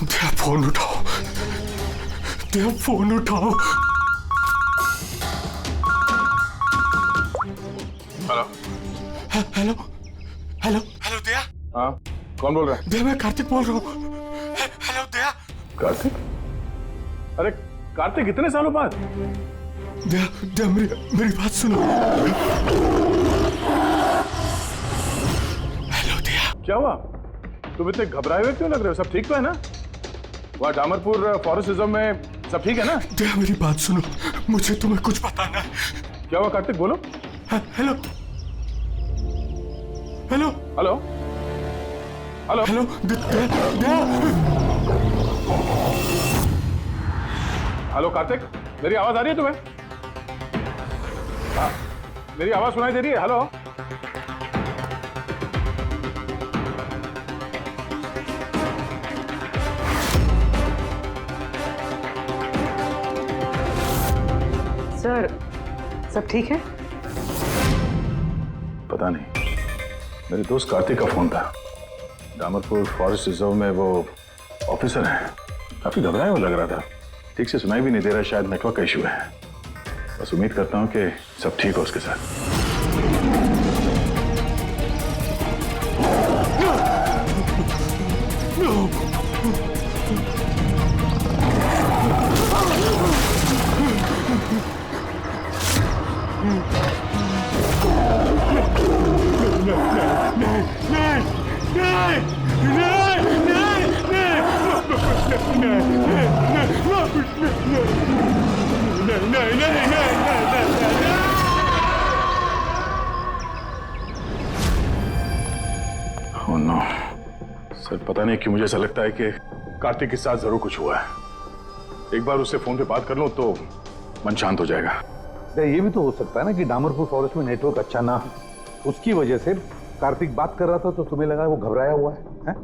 दया phone उठाओ, दया phone उठाओ। Hello hello hello hello दया। हाँ, कौन बोल रहा है? दया मैं कार्तिक बोल रहा हूँ। हेलो दया। कार्तिक? अरे कार्तिक, इतने सालों बाद? दया दया मेरी बात सुनो। हेलो दया। क्या हुआ? तुम इतने घबराए हुए क्यों लग रहे हो? सब ठीक तो है ना? वहाँ डामरपुर फॉरेस्ट रिजर्व में सब ठीक है ना? दया मेरी बात सुनो, मुझे तुम्हें कुछ बताना है। क्या हुआ कार्तिक, बोलो। Hello hello hello hello hello Daya. Hello Kartik, मेरी आवाज आ रही है तुम्हें? हाँ, मेरी आवाज सुनाई दे रही है? हेलो सर, सब ठीक है? पता नहीं, मेरे दोस्त कार्तिक का फोन था। डामरपुर फॉरेस्ट रिजर्व में वो ऑफिसर है, काफी घबराया हुआ लग रहा था। ठीक से सुनाई भी नहीं दे रहा, शायद नेटवर्क का इशू है। बस उम्मीद करता हूँ कि सब ठीक हो उसके साथ। Oh no. सर पता नहीं क्यों मुझे ऐसा लगता है कि कार्तिक के साथ जरूर कुछ हुआ है। एक बार उससे फोन पे बात कर लो तो मन शांत हो जाएगा। ये भी तो हो सकता है ना कि डामरपुर फॉरेस्ट में नेटवर्क अच्छा ना हो, उसकी वजह से कार्तिक बात कर रहा था तो तुम्हें लगा वो घबराया हुआ है?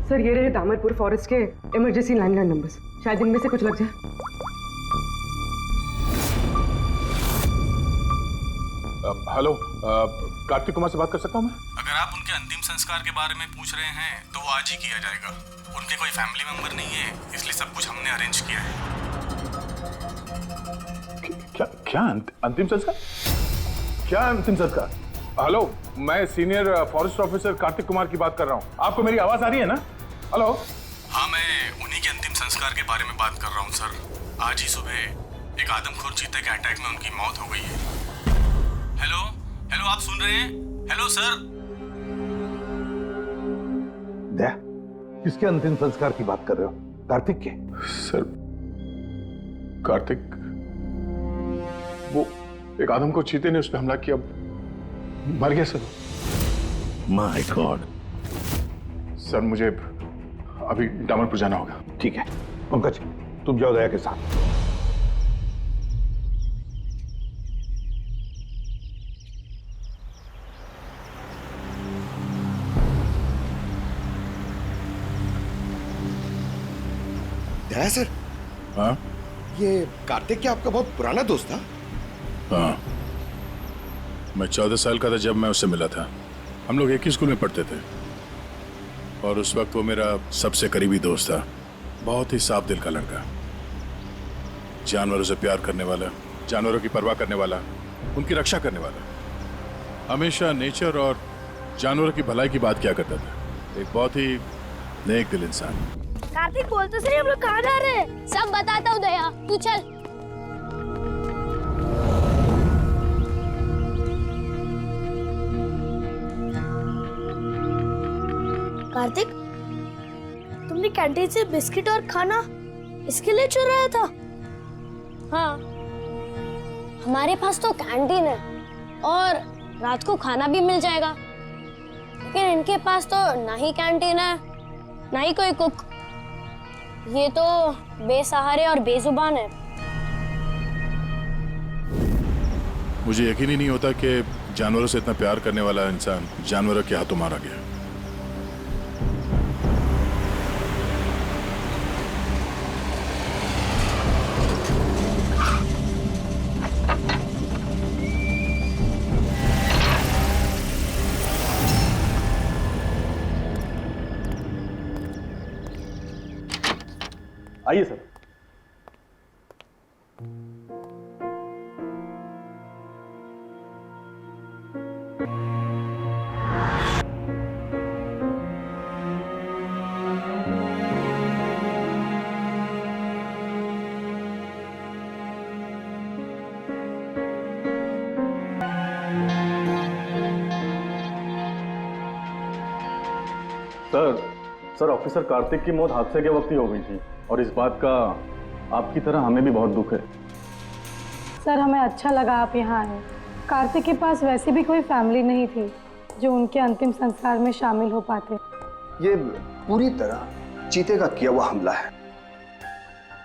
सर ये रहे दामरपुर फॉरेस्ट के इमरजेंसी लैंडलाइन नंबर्स, शायद इनमें से कुछ लग जाए। हेलो, कार्तिक कुमार से बात कर सकता हूँ मैं? अगर आप उनके अंतिम संस्कार के बारे में पूछ रहे हैं तो वो आज ही किया जाएगा। उनके कोई फैमिली मेंबर नहीं है, इसलिए सब कुछ हमने अरेंज किया है। क्या अंतिम संस्कार? क्या अंतिम संस्कार? हेलो, मैं senior forest officer Kartik Kumar की बात कर रहा हूँ। आपको मेरी आवाज आ रही है ना? हेलो। हाँ, मैं उन्हीं के अंतिम संस्कार के बारे में बात कर रहा हूँ सर। आज ही सुबह एक आदमखोर चीते के अटैक में उनकी मौत हो गई है। हेलो हेलो, आप सुन रहे हैं? Hello sir. दया, किसके अंतिम संस्कार की बात कर रहे हो? कार्तिक के? सर कार्तिक, वो एक आदम को चीते ने उस पर हमला किया, मर गया सर। My God. सर मुझे अभी डामरपुर जाना होगा। ठीक है पंकज, तुम जाओ दया के साथ। दया सर। हाँ? ये कार्तिक क्या आपका बहुत पुराना दोस्त था? हाँ, मैं 14 साल का था जब मैं उससे मिला था। हम लोग एक ही स्कूल में पढ़ते थे और उस वक्त वो मेरा सबसे करीबी दोस्त था। बहुत ही साफ दिल का लड़का, जानवरों से प्यार करने वाला, जानवरों की परवाह करने वाला, उनकी रक्षा करने वाला। हमेशा नेचर और जानवरों की भलाई की बात किया करता था। एक बहुत ही नेक दिल इंसान। कार्तिक बोल तो सही, हम लोग कहाँ जा रहे हैं? सब बताता हूँ दया, तू चल। कार्तिक, तुमने कैंटीन से बिस्किट और खाना इसके लिए चुराया था? हाँ, हमारे पास तो कैंटीन है और रात को खाना भी मिल जाएगा, लेकिन इनके पास तो ना ही कैंटीन है ना ही कोई कुक। ये तो बेसहारे और बेजुबान है। मुझे यकीन ही नहीं होता कि जानवरों से इतना प्यार करने वाला इंसान जानवरों के हाथों मारा गया। आइए सर। सर ऑफिसर कार्तिक की मौत हादसे के वक्त ही हो गई थी और इस बात का आपकी तरह हमें भी बहुत दुख है। सर हमें अच्छा लगा आप यहाँ आए। कार्तिक के पास वैसे भी कोई फैमिली नहीं थी जो उनके अंतिम संस्कार में शामिल हो पाते। ये पूरी तरह चीते का किया हुआ हमला है,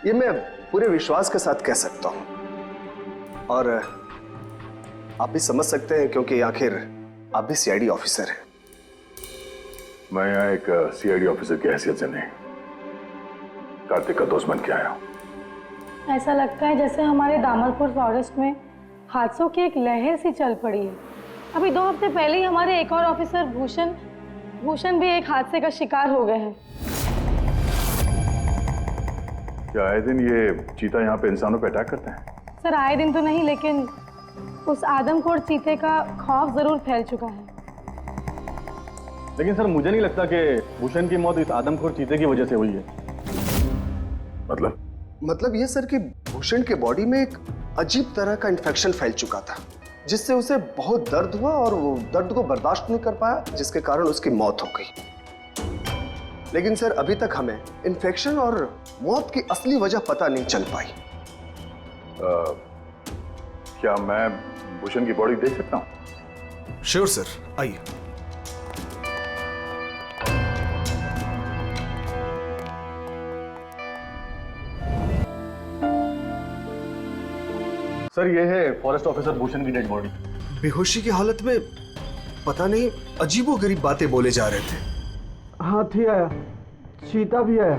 ये मैं पूरे विश्वास के साथ कह सकता हूं। और आप भी समझ सकते हैं क्योंकि आखिर आप भी सीआईडी ऑफिसर हैं। मैं यहाँ एक सीआईडी ऑफिसर की हैसियत से नहीं, कार्तिक का दोस्त बन के आया हूँ। ऐसा लगता है जैसे हमारे दामरपुर फॉरेस्ट में हादसों की एक लहर सी चल पड़ी है। अभी 2 हफ्ते पहले ही हमारे एक और ऑफिसर भूषण भी एक हादसे का शिकार हो गए हैं। क्या आए दिन ये चीता यहाँ पे इंसानों पे अटैक करते हैं? सर आए दिन तो नहीं, लेकिन उस आदमखोर चीते का खौफ जरूर फैल चुका है। लेकिन सर मुझे नहीं लगता कि भूषण की मौत इस आदमखोर चीते की वजह से हुई है। मतलब ये सर कि भूषण के बॉडी में एक अजीब तरह का इन्फेक्शन फैल चुका था, जिससे उसे बहुत दर्द हुआ और वो दर्द को बर्दाश्त नहीं कर पाया, जिसके कारण उसकी मौत हो गई। लेकिन सर अभी तक हमें इन्फेक्शन और मौत की असली वजह पता नहीं चल पाई। क्या मैं भूषण की बॉडी देख सकता हूँ? श्योर सर, आइए। सर ये है फॉरेस्ट ऑफिसर भूषण की डेड बॉडी। बेहोशी की हालत में पता नहीं अजीबोगरीब बातें बोले जा रहे थे। हाथी आया, चीता भी आया,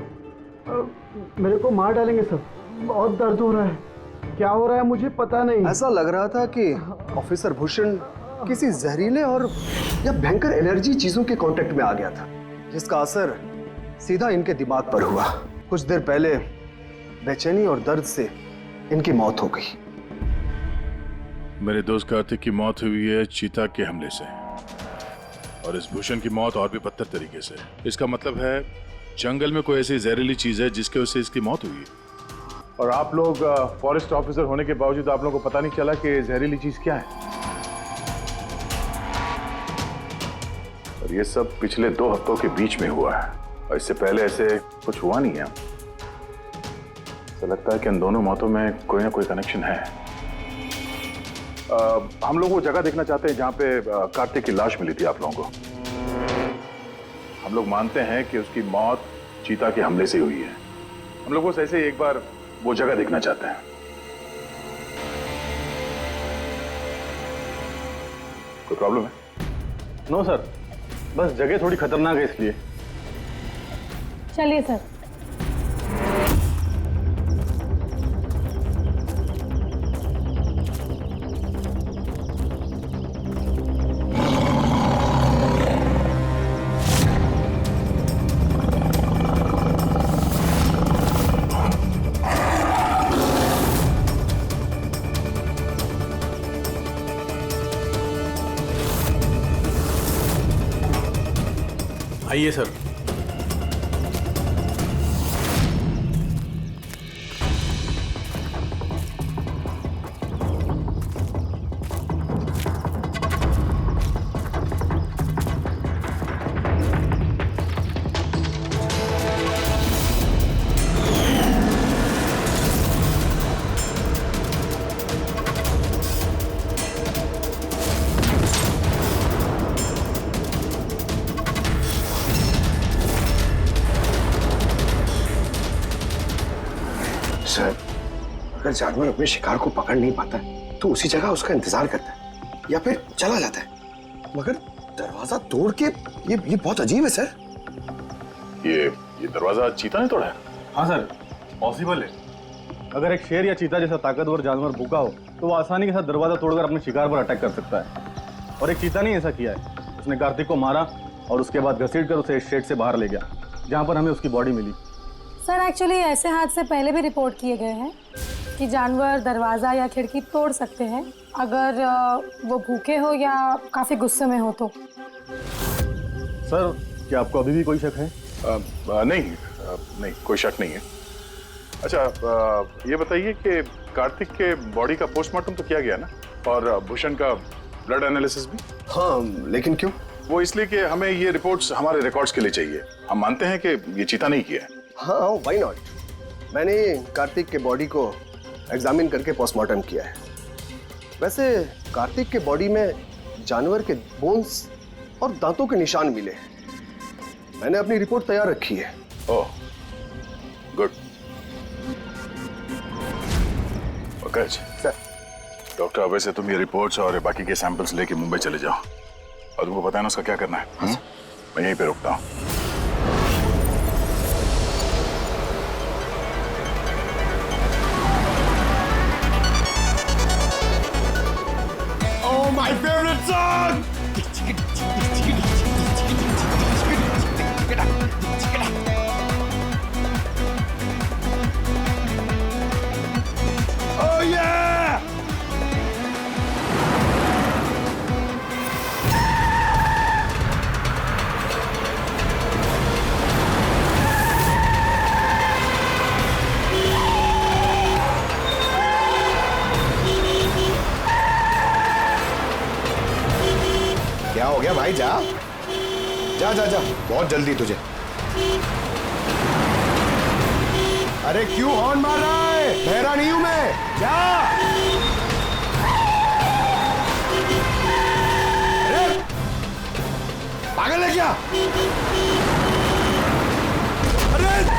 मेरे को मार डालेंगे सर। बहुत दर्द हो रहा है, क्या हो रहा है मुझे पता नहीं। ऐसा लग रहा था कि ऑफिसर भूषण किसी जहरीले और या भयंकर एनर्जी चीजों के कांटेक्ट में आ गया था, जिसका असर सीधा इनके दिमाग पर हुआ। कुछ देर पहले बेचैनी और दर्द से इनकी मौत हो गई। मेरे दोस्त कार्तिक की मौत हुई है चीता के हमले से, और इस भूषण की मौत और भी बदतर तरीके से। इसका मतलब है जंगल में कोई ऐसी जहरीली चीज है जिसके वजह से इसकी मौत हुई है। और आप लोग फॉरेस्ट ऑफिसर होने के बावजूद आप लोगों को पता नहीं चला कि जहरीली चीज क्या है। और ये सब पिछले 2 हफ्तों के बीच में हुआ है, और इससे पहले ऐसे कुछ हुआ नहीं है। ऐसा लगता है कि इन दोनों मौतों में कोई ना कोई कनेक्शन है। हम लोग वो जगह देखना चाहते हैं जहां पे कार्तिक की लाश मिली थी आप लोगों को। हम लोग मानते हैं कि उसकी मौत चीता के हमले से हुई है। हम लोग बस ऐसे एक बार वो जगह देखना चाहते हैं। कोई प्रॉब्लम है? नो सर, बस जगह थोड़ी खतरनाक है इसलिए। चलिए सर। आइए सर। सर, अगर जानवर अपने शिकार को पकड़ नहीं पाता तो उसी जगह उसका इंतजार करता है या फिर चला जाता है, मगर दरवाजा तोड़ के ये बहुत अजीब है सर। ये दरवाजा चीता ने तोड़ा है? हाँ सर, पॉसिबल है। अगर एक शेर या चीता जैसा ताकतवर जानवर भूखा हो तो वो आसानी के साथ दरवाजा तोड़कर अपने शिकार पर अटैक कर सकता है। और एक चीता ने ऐसा किया है, उसने कार्तिक को मारा और उसके बाद घसीट कर उसे इस शेड से बाहर ले गया जहाँ पर हमें उसकी बॉडी मिली। सर एक्चुअली ऐसे हादसे पहले भी रिपोर्ट किए गए हैं कि जानवर दरवाज़ा या खिड़की तोड़ सकते हैं अगर वो भूखे हो या काफ़ी गुस्से में हो तो। सर क्या आपको अभी भी कोई शक है? नहीं, कोई शक नहीं है। अच्छा, ये बताइए कि कार्तिक के बॉडी का पोस्टमार्टम तो किया गया ना, और भूषण का ब्लड एनालिसिस भी? हाँ, लेकिन क्यों? वो इसलिए कि हमें ये रिपोर्ट्स हमारे रिकॉर्ड्स के लिए चाहिए। हम मानते हैं कि ये चीता नहीं किया है। हाँ, व्हाई नॉट। मैंने कार्तिक के बॉडी को एग्जामिन करके पोस्टमार्टम किया है। वैसे कार्तिक के बॉडी में जानवर के बोन्स और दांतों के निशान मिले हैं। मैंने अपनी रिपोर्ट तैयार रखी है। ओह, गुड। Okay sir. डॉक्टर, वैसे तुम ये रिपोर्ट्स और बाकी के सैंपल्स लेके मुंबई चले जाओ, और तुमको पता है ना उसका क्या करना है। मैं यहीं पे रुकता हूँ। Oh, my favorite song! Oh yeah! क्या हो गया भाई? जा जा जा जा, बहुत जल्दी तुझे। अरे क्यों हॉर्न मार रहा है? बहरा नहीं हूं मैं, जा। अरे पागल है क्या? अरे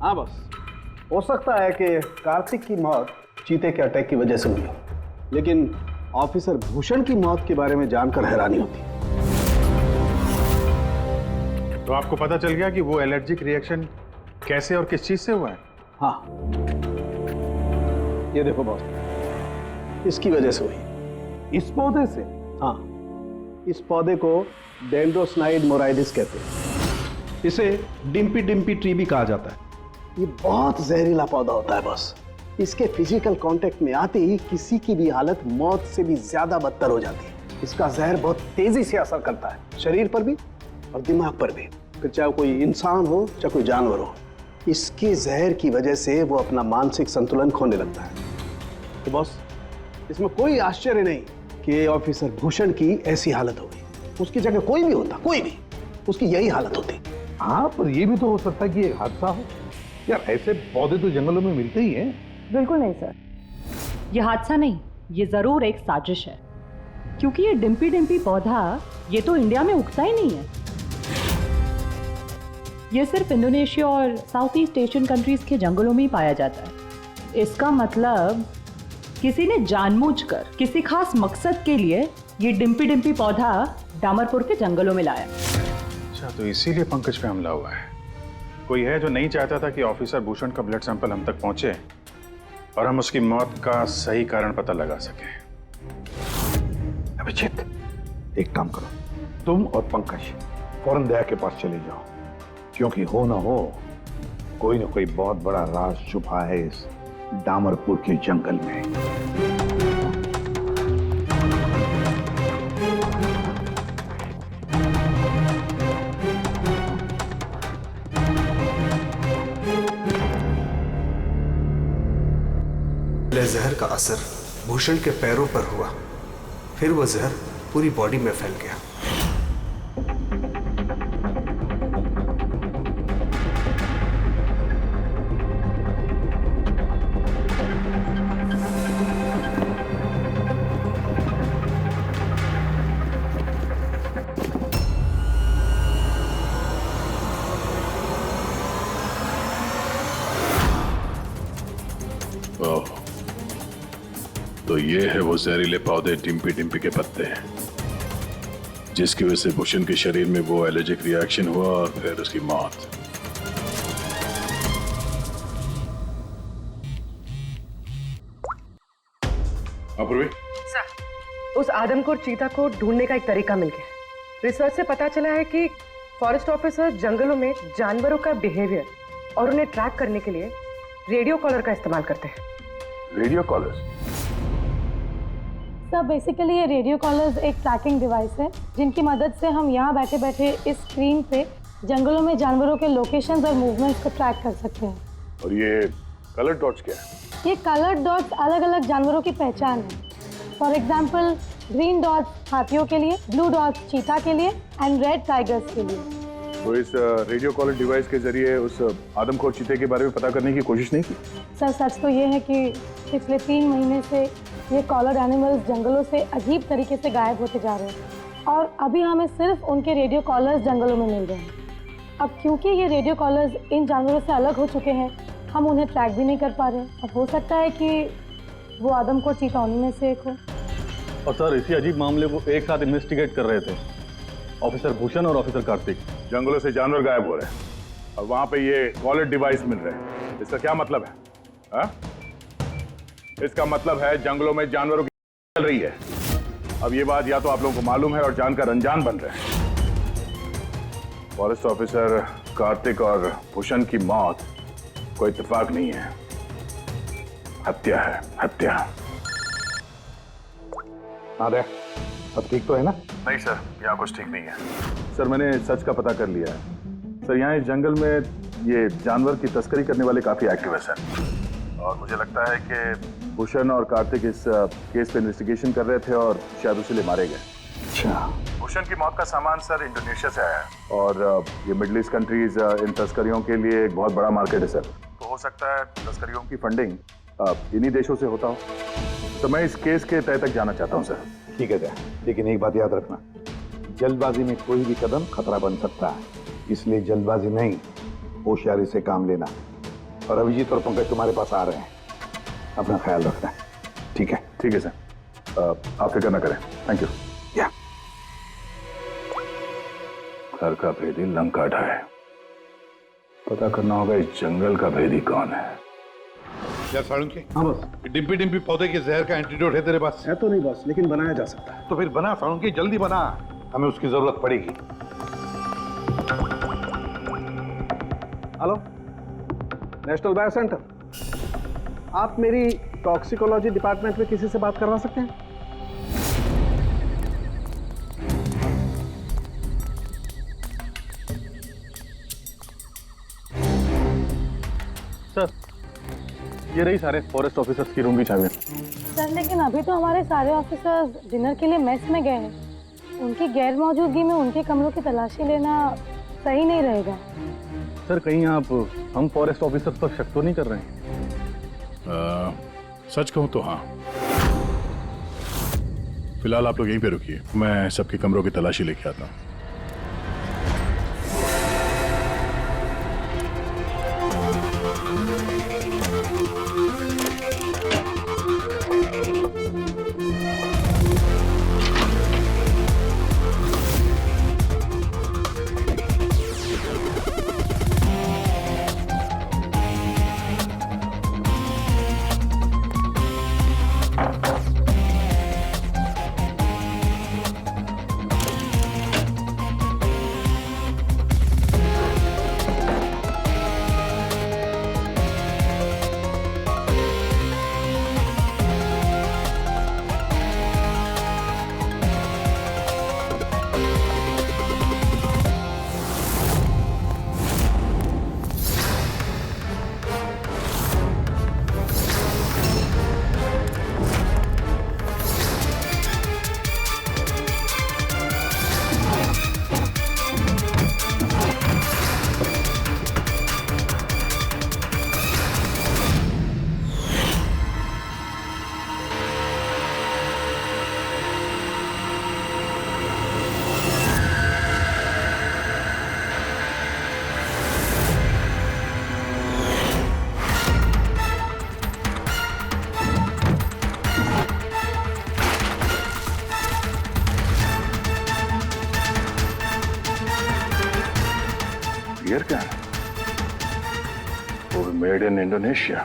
हाँ बस, हो सकता है कि कार्तिक की मौत चीते के अटैक की वजह से हुई हो, लेकिन ऑफिसर भूषण की मौत के बारे में जानकर हैरानी होती है। तो आपको पता चल गया कि वो एलर्जिक रिएक्शन कैसे और किस चीज से हुआ है? हाँ, ये देखो बॉस, इसकी वजह से हुई। इस पौधे से? हाँ, इस पौधे को डेंड्रोस्नाइड मोराइडिस कहते हैं। इसे डिम्पी डिम्पी ट्री भी कहा जाता है। ये बहुत जहरीला पौधा होता है बॉस। इसके फिजिकल कांटेक्ट में आते ही किसी की भी हालत मौत से भी ज्यादा बदतर हो जाती है। इसका जहर बहुत तेजी से असर करता है, शरीर पर भी और दिमाग पर भी, फिर चाहे कोई इंसान हो चाहे कोई जानवर हो। इसके जहर की वजह से वो अपना मानसिक संतुलन खोने लगता है। तो बॉस, इसमें कोई आश्चर्य नहीं कि ऑफिसर भूषण की ऐसी हालत हो गई। उसकी जगह कोई भी होता, कोई भी, उसकी यही हालत होती। हाँ, पर ये भी तो हो सकता है कि एक हादसा हो। यार, ऐसे पौधे तो जंगलों में मिलते ही हैं। बिल्कुल नहीं सर, ये हादसा नहीं, ये जरूर एक साजिश है, क्योंकि ये डिम्पी डिम्पी पौधा ये तो इंडिया में उगता ही नहीं है। ये सिर्फ इंडोनेशिया और साउथ ईस्ट एशियन कंट्रीज के जंगलों में ही पाया जाता है। इसका मतलब किसी ने जानबूझकर किसी खास मकसद के लिए ये डिम्पी डिम्पी पौधा डामरपुर के जंगलों में लाया। अच्छा, तो इसीलिए पंकज पे हमला हुआ है। कोई है जो नहीं चाहता था कि ऑफिसर भूषण का ब्लड सैंपल हम तक पहुंचे और हम उसकी मौत का सही कारण पता लगा सके। अभिजीत, एक काम करो, तुम और पंकज फौरन दया के पास चले जाओ, क्योंकि हो ना हो कोई ना कोई बहुत बड़ा राज छुपा है इस डामरपुर के जंगल में। जहर का असर भूषण के पैरों पर हुआ, फिर वह जहर पूरी बॉडी में फैल गया। ओह, तो ये है वो जहरीले पौधे डिम्पी डिम्पी के पत्ते हैं, जिसकी वजह से भूषण के शरीर में वो एलर्जिक रिएक्शन हुआ और फिर उसकी मौत। अपूर्वी, सर, उस आदमखोर चीता को ढूंढने का एक तरीका मिल गया। रिसर्च से पता चला है कि फॉरेस्ट ऑफिसर जंगलों में जानवरों का बिहेवियर और उन्हें ट्रैक करने के लिए रेडियो कॉलर का इस्तेमाल करते हैं। Radio collars? सर, बेसिकली ये रेडियो कॉलर्स एक ट्रैकिंग डिवाइस है जिनकी मदद से हम यहाँ बैठे बैठे इस स्क्रीन पे जंगलों में जानवरों के लोकेशंस और मूवमेंट्स को ट्रैक कर सकते हैं। और ये कलर डॉट्स क्या है? ये कलर डॉट्स अलग अलग जानवरों की पहचान है। फॉर एग्जाम्पल, ग्रीन डॉट्स हाथियों के लिए, ब्लू डॉट्स चीता के लिए एंड रेड टाइगर्स के लिए। तो इस रेडियो कॉलर डिवाइस के जरिए उस आदमखोर चीते के बारे में पता करने की कोशिश नहीं की? सर, सच तो ये है कि पिछले 3 महीने से ये कॉलर एनिमल्स जंगलों से अजीब तरीके से गायब होते जा रहे हैं और अभी हमें सिर्फ उनके रेडियो कॉलर्स जंगलों में मिल रहे हैं। अब क्योंकि ये रेडियो कॉलर्स इन जानवरों से अलग हो चुके हैं, हम उन्हें ट्रैक भी नहीं कर पा रहे। अब हो सकता है कि वो आदमखोर चीता उन्हीं में से एक हो। और सर, इसी अजीब मामले को एक साथ इन्वेस्टिगेट कर रहे थे ऑफिसर भूषण और ऑफिसर कार्तिक। जंगलों से जानवर गायब हो रहे हैं और वहां पे ये कॉलर डिवाइस मिल रहे हैं। इसका क्या मतलब है? हा? इसका मतलब है जंगलों में जानवरों की चल रही है। अब ये बात या तो आप लोगों को मालूम है और जानकर अनजान बन रहे हैं। फॉरेस्ट ऑफिसर कार्तिक और भूषण की मौत कोई इत्तेफाक नहीं है, हत्या है, हत्या। हाँ दया, अब ठीक तो है ना? नहीं सर, यहाँ कुछ ठीक नहीं है। सर, मैंने सच का पता कर लिया है। सर, यहाँ इस जंगल में ये जानवर की तस्करी करने वाले काफी एक्टिविस्ट हैं और मुझे लगता है कि भूषण और कार्तिक इस केस पे इन्वेस्टिगेशन कर रहे थे और शायद उसी लिए मारे गए। अच्छा। भूषण की मौत का सामान सर इंडोनेशिया से आया है और ये मिडिल ईस्ट कंट्रीज इन तस्करियों के लिए एक बहुत बड़ा मार्केट है सर। तो हो सकता है तस्करियों की फंडिंग इन्हीं देशों से होता हो। तो मैं इस केस के तह तक जाना चाहता हूँ सर। ठीक है दया, लेकिन एक बात याद रखना, जल्दबाजी में कोई भी कदम खतरा बन सकता है, इसलिए जल्दबाजी नहीं, होशियारी से काम लेना। और अभिजीत और पंकज तुम्हारे पास आ रहे हैं, अपना ख्याल रखना। ठीक है? ठीक है सर, आप फिक्र न करें। Thank you. या घर का भेदी लंका ढाए, पता करना होगा इस जंगल का भेदी कौन है। क्या साळुंके? हाँ बस। डिम्पी डिम्पी पौधे के जहर का एंटीडोट है तेरे पास? है तो नहीं बस, लेकिन बनाया जा सकता है। तो फिर बना साळुंके, जल्दी बना, हमें उसकी जरूरत पड़ेगी। हेलो, नेशनल बायो सेंटर, आप मेरी टॉक्सिकोलॉजी डिपार्टमेंट में किसी से बात करवा सकते हैं? सर, ये रही सारे फॉरेस्ट ऑफिसर्स की रूम की चाबी। सर, लेकिन अभी तो हमारे सारे ऑफिसर्स डिनर के लिए मेस में गए हैं। उनकी गैर मौजूदगी में उनके कमरों की तलाशी लेना सही नहीं रहेगा। सर, कहीं आप हम फॉरेस्ट ऑफिसर्स पर शक तो नहीं कर रहे हैं? सच कहूं तो हाँ। फिलहाल आप लोग यहीं पे रुकिए, मैं सबके कमरों की तलाशी लेके आता हूँ। बियर कैन, वो भी मेड इन इंडोनेशिया।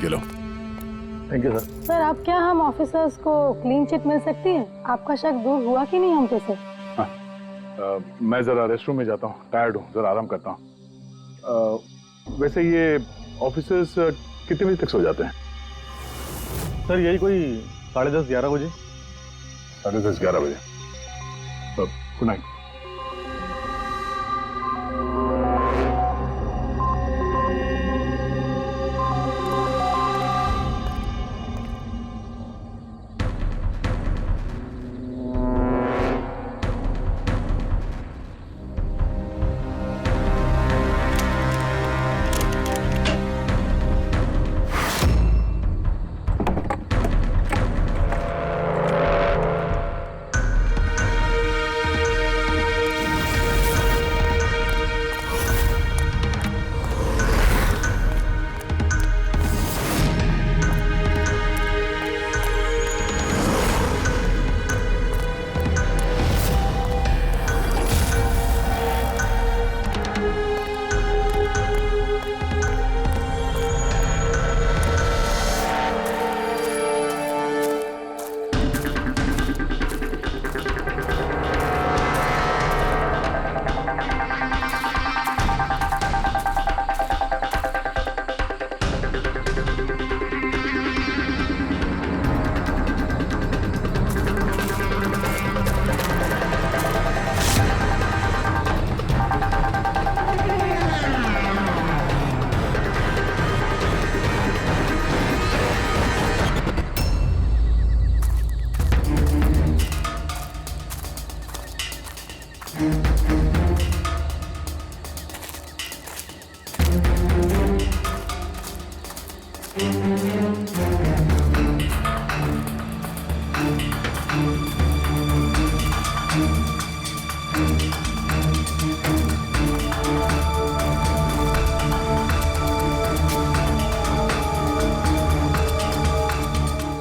ये लो। Thank you sir. सर अब क्या हम ऑफिसर्स को क्लीन चिट मिल सकती है? आपका शक दूर हुआ कि नहीं हम पे सर? मैं जरा रेस्टरूम में जाता हूँ, टायर्ड हूँ, जरा आराम करता हूँ। वैसे ये ऑफिसर्स कितने बजे तक सो जाते हैं? सर यही कोई 10:30-11 बजे। 10:30-11 बजे। Good night.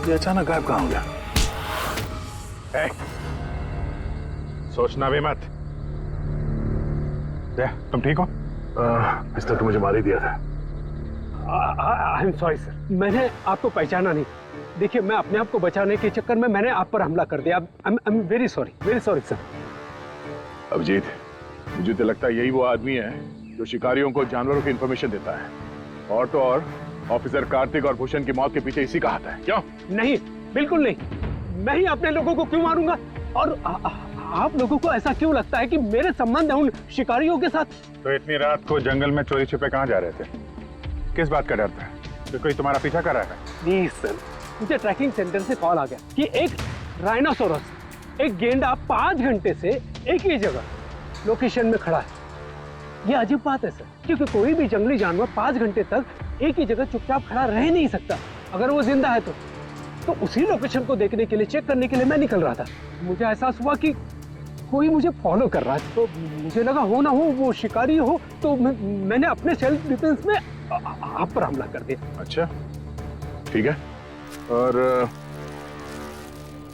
ये अचानक गायब कहाँ हो गया? सोचना भी मत। तुम ठीक हो? इस तरह तो मुझे मार ही दिया था। आई एम सॉरी सर, मैंने आपको पहचाना नहीं। देखिए मैं अपने आप को बचाने के चक्कर में मैंने आप पर हमला कर दिया। I am very sorry sir. Abhijit, मुझे तो लगता है यही वो आदमी है जो शिकारियों को जानवरों की इंफॉर्मेशन देता है। और तो और ऑफिसर कार्तिक और भूषण की मौत के पीछे इसी का हाथ है। क्यों? नहीं, बिल्कुल नहीं। मैं ही अपने लोगों को क्यों मारूंगा? और आप लोगों को ऐसा क्यों लगता है कि मेरे संबंध है उन शिकारियों के साथ? तो इतनी रात को जंगल में चोरी छिपे कहाँ जा रहे थे? किस बात का डर था? तो कोई तुम्हारा पीछा कर रहा है? प्लीज सर, मुझे ट्रैकिंग सेंटर से कॉल आ गया कि एक राइनोसोरस, एक गेंडा 5 घंटे से एक ही जगह लोकेशन में खड़ा है। ये अजीब बात है सर, क्योंकि कोई भी जंगली जानवर 5 घंटे तक एक ही जगह चुपचाप खड़ा रह नहीं सकता अगर वो जिंदा है तो उसी लोकेशन को देखने के लिए, चेक करने के लिए मैं निकल रहा था। मुझे एहसास हुआ कि कोई मुझे फॉलो कर रहा है, तो मुझे लगा हो ना हो वो शिकारी हो, तो मैंने अपने सेल्फ डिफेंस में आप पर हमला कर दिया। अच्छा, ठीक है। और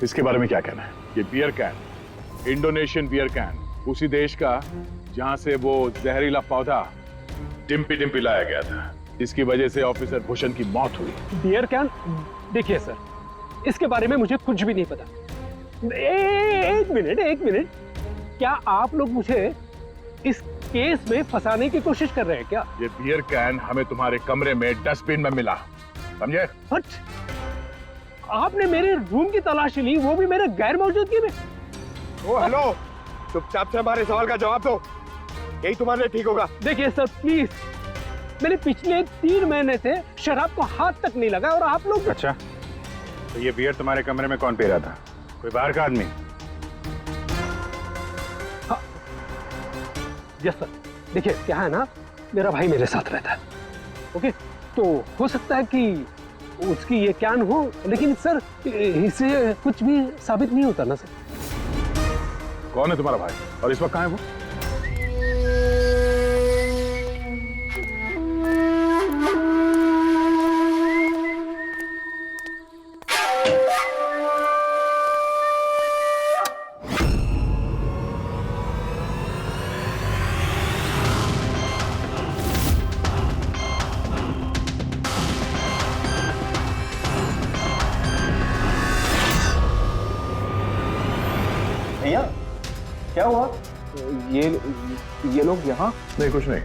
इसके बारे में क्या कहना है? ये beer can, Indonesian beer can, उसी देश का जहां से वो जहरीला पौधा डिम्पी डिम्पी लाया गया था, जिसकी वजह से ऑफिसर भूषण की मौत हुई। Beer can? देखिए सर, इसके बारे में मुझे कुछ भी नहीं पता। एक मिनट, क्या आप लोग मुझे इस केस में फंसाने की कोशिश कर रहे हैं क्या? ये बियर कैन हमें तुम्हारे कमरे में डस्टबिन में मिला, समझे? आपने मेरे रूम की तलाशी ली, वो भी मेरे गैर मौजूदगी में। ओ हेलो, चुपचाप से हमारे सवाल का जवाब दो, यही तुम्हारे लिए ठीक होगा। देखिए सर प्लीज, मैंने पिछले 3 महीने से शराब को हाथ तक नहीं लगा और आप लोग। अच्छा, तो ये बियर तुम्हारे कमरे में कौन पी रहा था? कोई बाहर का आदमी? हाँ, यस सर। देखिए क्या है ना, मेरा भाई मेरे साथ रहता है, ओके? तो हो सकता है कि उसकी ये कैन हो, लेकिन सर इससे कुछ भी साबित नहीं होता ना सर। कौन है तुम्हारा भाई और इस वक्त कहाँ है वो? क्या हुआ? ये लोग यहाँ? नहीं कुछ नहीं,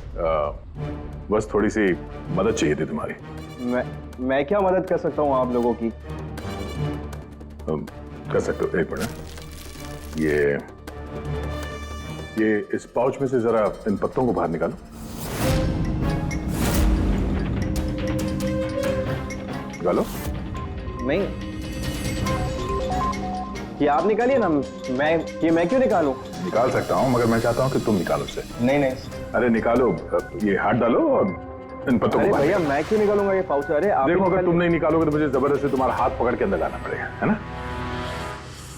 बस थोड़ी सी मदद चाहिए थी तुम्हारी। मैं क्या मदद कर सकता हूँ आप लोगों की? कर सकते हो, एक मिनट। ये इस पाउच में से जरा इन पत्तों को बाहर निकालो। निकालो। नहीं, ये आप निकालिए ना, मैं क्यों निकालूं? निकाल सकता हूँ मगर मैं चाहता हूँ कि तुम निकालो इसे। नहीं। अरे निकालो, ये हाथ डालो और इन पत्तों को बाहर भैया मैं क्यों निकालूंगा ये पाउच? अरे आप देखो, अगर तुम नहीं निकालोगे तो मुझे जबरदस्ती तुम्हारा हाथ पकड़ के अंदर लाना पड़ेगा, है ना?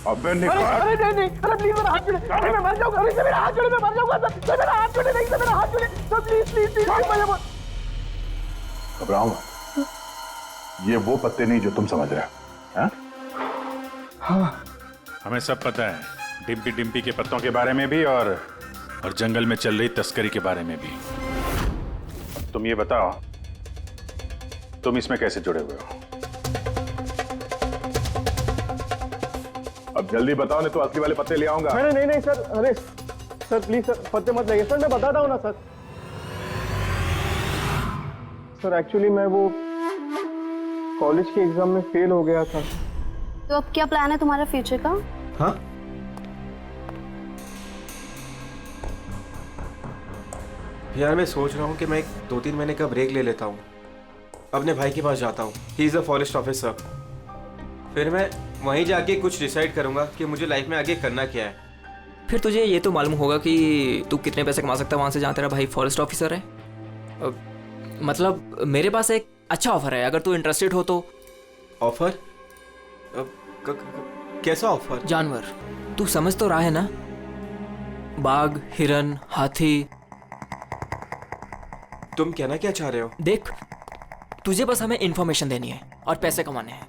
अबे निकाल। अरे नहीं, अरे प्लीज मेरा हाथ छोड़े, अरे मैं मर जाऊंगा, अरे मेरा हाथ छोड़े, मैं मर जाऊंगा सर, मेरा हाथ छोड़े, नहीं सर मेरा हाथ छोड़े सर, प्लीज घबराओ मत। ये वो पत्ते नहीं जो तुम समझ रहे हो। हाँ, हमें सब पता है, डिम्पी डिम्पी के पत्तों के बारे में भी और जंगल में चल रही तस्करी के बारे में भी। तुम ये बताओ, तुम इसमें कैसे जुड़े हुए हो? अब जल्दी बताओ, नहीं तो असली वाले पत्ते ले आऊंगा। नहीं सर, अरे सर प्लीज सर, पत्ते मत लगाइए सर, मैं बताता हूँ ना सर। सर एक्चुअली मैं वो कॉलेज के एग्जाम में फेल हो गया था। तो अब क्या प्लान है तुम्हारा फ्यूचर का? हाँ, यार मैं सोच रहा हूँ कि मैं 2-3 महीने का ब्रेक ले लेता हूँ, अपने भाई के पास जाता हूँ। He is a forest officer. फिर मैं वहीं जाके कुछ डिसाइड करूँगा कि मुझे लाइफ में आगे करना क्या है। फिर तुझे ये तो मालूम होगा कि तू कितने पैसे कमा सकता है वहाँ से जहाँ तेरा भाई फॉरेस्ट ऑफिसर है। मतलब मेरे पास एक अच्छा ऑफर है, अगर तू इंटरेस्टेड हो तो। ऑफर? कैसा ऑफर? जानवर, तू समझ तो रहा है ना? बाघ, हिरन, हाथी। तुम कहना क्या चाह रहे हो? देख, तुझे बस हमें इंफॉर्मेशन देनी है और पैसे कमाने हैं,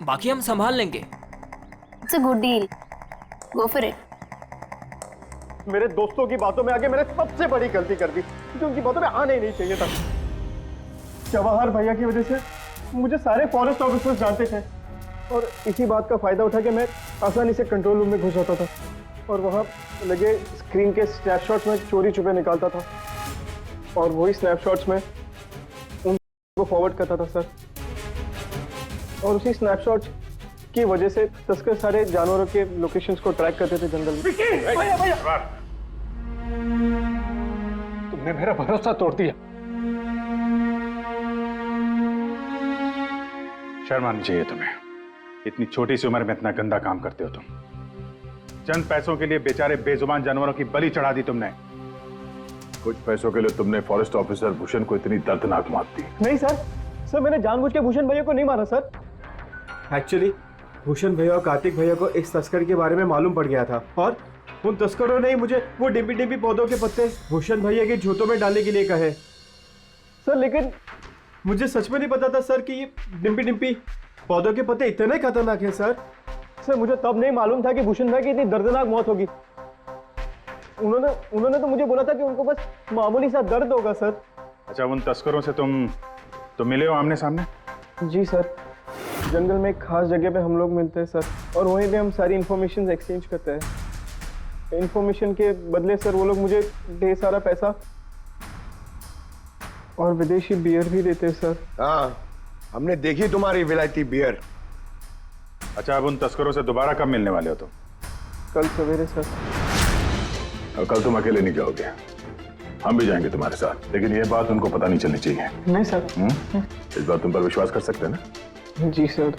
बाकी हम संभाल लेंगे। It's a good deal, go for it. मेरे दोस्तों की बातों में आके मैंने सबसे बड़ी गलती कर दी, क्योंकि उनकी बातों में आना ही नहीं चाहिए था। जवाहर भैया की वजह से मुझे सारे फॉरेस्ट ऑफिसर्स जानते थे और इसी बात का फायदा उठा के मैं आसानी से कंट्रोल रूम में घुस जाता था और वहाँ लगे स्क्रीन के स्नैपशॉट्स में चोरी छुपे निकालता था और वही स्नैपशॉट्स में उनको फॉरवर्ड करता था सर। और उसी स्नैपशॉट्स की वजह से तस्कर सारे जानवरों के लोकेशंस को ट्रैक करते थे जंगल में। भैया तुमने मेरा भरोसा तोड़ दिया। शर्म आनी चाहिए तुम्हें, इतनी छोटी सी उम्र में इतना गंदा काम करते हो तुम। चंद पैसों के लिए बेचारे बेजुबान जानवरों की बलि चढ़ा दी तुमने। कुछ पैसों के लिए तुमने फॉरेस्ट ऑफिसर भूषण को इतनी दर्दनाक मौत दी। नहीं सर मैंने जानबूझ के भूषण भैया को नहीं मारा सर। एक्चुअली भूषण भैया और कार्तिक भैया को इस तस्कर के बारे में मालूम पड़ गया था और उन तस्करों ने मुझे वो डिम्पी डिम्पी पौधों के पत्ते भूषण भैया के जूतों में डालने के लिए कहे सर। लेकिन मुझे सच में नहीं पता था सर कि ये डिम्पी डिम्पी पौधों के पत्ते इतने खतरनाक हैं सर। मुझे तब नहीं मालूम था कि भूषण भाई की इतनी दर्दनाक मौत होगी। उन्होंने तो मुझे बोला था कि उनको बस मामूली सा दर्द होगा सर। अच्छा, उन तस्करों से तुम मिले हो आमने सामने? जी सर, जंगल में एक खास जगह पे हम लोग मिलते हैं सर और वहीं पे हम सारी इंफॉर्मेशन एक्सचेंज करते हैं। इंफॉर्मेशन के बदले सर वो लोग मुझे ढेर सारा पैसा और विदेशी बियर भी देते हैं सर। हाँ, हमने देखी तुम्हारी विलायती बियर। अच्छा, अब उन तस्करों से दोबारा कब मिलने वाले हो तुम? कल सवेरे सर। और कल तुम अकेले नहीं जाओगे, हम भी जाएंगे तुम्हारे साथ, लेकिन ये बात उनको पता नहीं चलनी चाहिए। नहीं सर। इस बात तुम पर विश्वास कर सकते हैं ना? जी सर।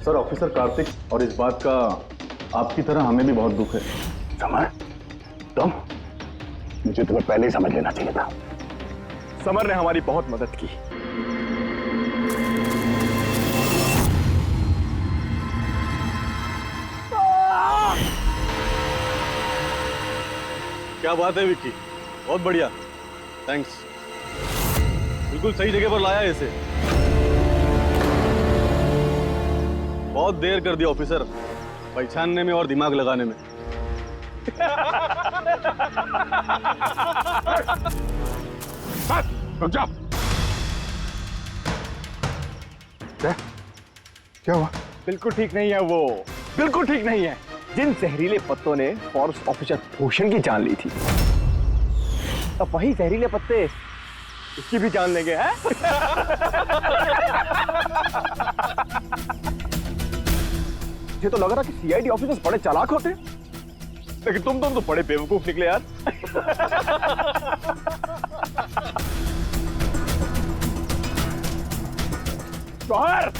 सर, ऑफिसर कार्तिक, और इस बात का आपकी तरह हमें भी बहुत दुख है। समर, तुम, मुझे तुम्हें पहले ही समझ लेना चाहिए था। समर ने हमारी बहुत मदद की। क्या बात है विक्की, बहुत बढ़िया, थैंक्स। बिल्कुल सही जगह पर लाया इसे। बहुत देर कर दिया ऑफिसर, पहचानने में और दिमाग लगाने में। रुक जाओ। क्या हुआ? बिल्कुल ठीक नहीं है वो, बिल्कुल ठीक नहीं है। जिन जहरीले पत्तों ने फॉरेस्ट ऑफिसर भूषण की जान ली थी, अब वही जहरीले पत्ते इसकी भी जान लेंगे, हैं? मुझे तो लग रहा कि सीआईडी ऑफिसर्स बड़े चालाक होते, लेकिन तुम तो बड़े बेवकूफ निकले यार। जौहर,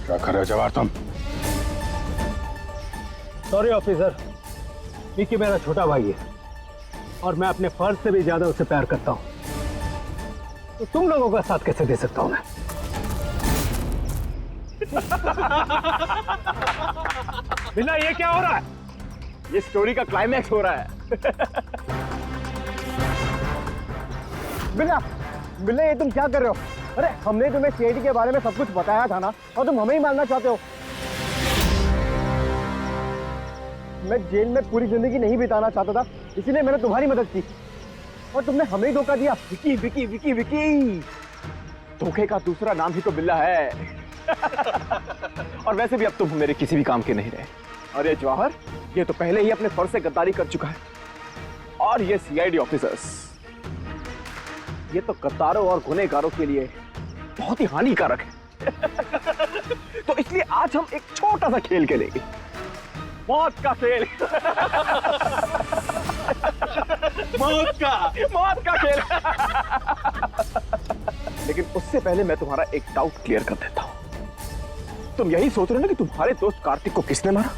क्या कर रहे हो जवाहर तुम? सॉरी ऑफिसर, विक्की मेरा छोटा भाई है और मैं अपने फर्ज से भी ज्यादा उसे प्यार करता हूं, तो तुम लोगों का साथ कैसे दे सकता हूं मैं? बिना ये क्या हो रहा है? ये स्टोरी का क्लाइमैक्स हो रहा है। बिना बिना ये तुम क्या कर रहे हो? अरे हमने तुम्हें सीआईडी के बारे में सब कुछ बताया था ना, और तुम हमें ही मारना चाहते हो। मैं जेल में पूरी जिंदगी नहीं बिताना चाहता था, इसीलिए मैंने तुम्हारी मदद की, और तुमने हमें ही धोखा दिया। विकी विकी विकी विकी, धोखे का दूसरा नाम ही तो बिल्ला है। और वैसे भी अब तुम मेरे किसी भी काम के नहीं रहे। अरे जवाहर, ये तो पहले ही अपने फर्ज से गद्दारी कर चुका है, और ये सीआईडी ऑफिसर्स, ये तो गद्दारों और गुनहगारों के लिए बहुत ही हानिकारक है। तो इसलिए आज हम एक छोटा सा खेल खेलेंगे, मौत का खेल। मौत का खेल। लेकिन उससे पहले मैं तुम्हारा एक डाउट क्लियर कर देता हूं। तुम यही सोच रहे हो ना कि तुम्हारे दोस्त कार्तिक को किसने मारा?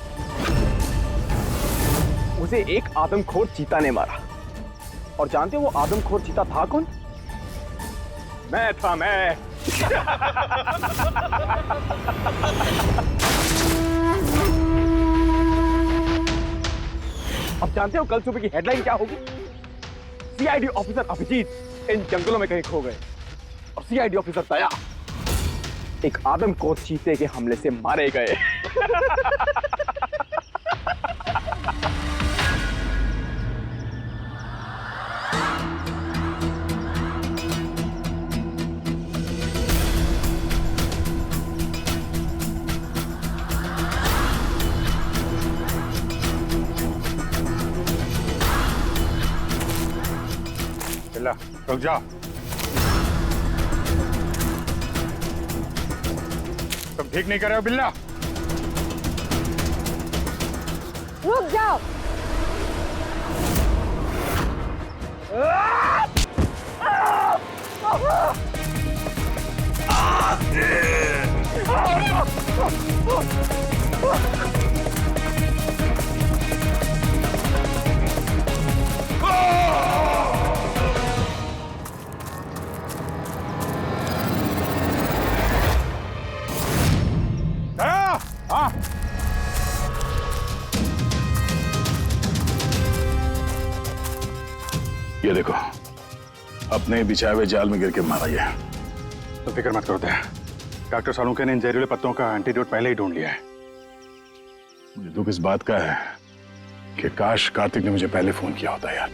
उसे एक आदमखोर चीता ने मारा, और जानते हो वो आदमखोर चीता था कौन? मैं था, मैं। अब जानते हो कल सुबह की हेडलाइन क्या होगी? सीआईडी ऑफिसर अभिजीत इन जंगलों में कहीं खो गए, और सीआईडी ऑफिसर दया एक आदमखोर चीते के हमले से मारे गए। रुक जाओ। तुम ठीक नहीं कर रहे हो बिल्ला। रुक जाओ। ये देखो, अपने बिछाए हुए जाल में गिर के मारा ये। तो फिक्र मत करो दया, डॉक्टर सालुंके ने इन जहरीले पत्तों का एंटीडोट पहले ही ढूंढ लिया है। मुझे दुख इस बात का है कि काश कार्तिक ने मुझे पहले फोन किया होता यार।